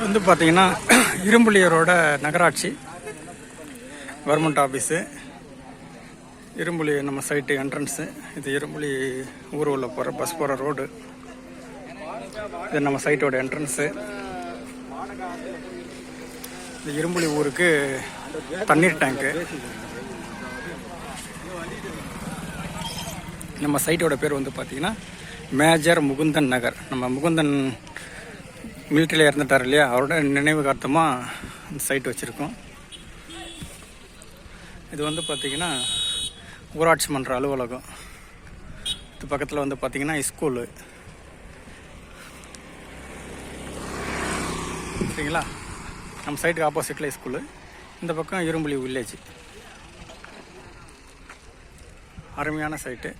வந்து பார்த்தீங்கன்னா இரும்புலியரோட நகராட்சி கவர்மெண்ட் ஆஃபீஸு. இரும்புலி நம்ம சைட்டு என்ட்ரன்ஸு. இது இரும்புலி ஊருக்குள்ள போகிற பஸ் போகிற ரோடு. இது நம்ம சைட்டோட என்ட்ரன்ஸு. இந்த இரும்புலி ஊருக்கு தண்ணீர் டேங்க்கு. நம்ம சைட்டோட பேர் வந்து பார்த்திங்கன்னா மேஜர் முகுந்தன் நகர். நம்ம முகுந்தன் மிலிட்ரியில் இறந்துட்டார் இல்லையா, அவரோட நினைவுகார்த்தமாக இந்த சைட் வச்சுருக்கோம். இது வந்து பார்த்திங்கன்னா ஊராட்சி மன்ற அலுவலகம். இது பக்கத்தில் வந்து பார்த்திங்கன்னா ஸ்கூலு. சரிங்களா, நம்ம சைட்டுக்கு ஆப்போசிட்டில் ஸ்கூலு. இந்த பக்கம் இரும்புலி வில்லேஜ். அருமையான சைட்டு.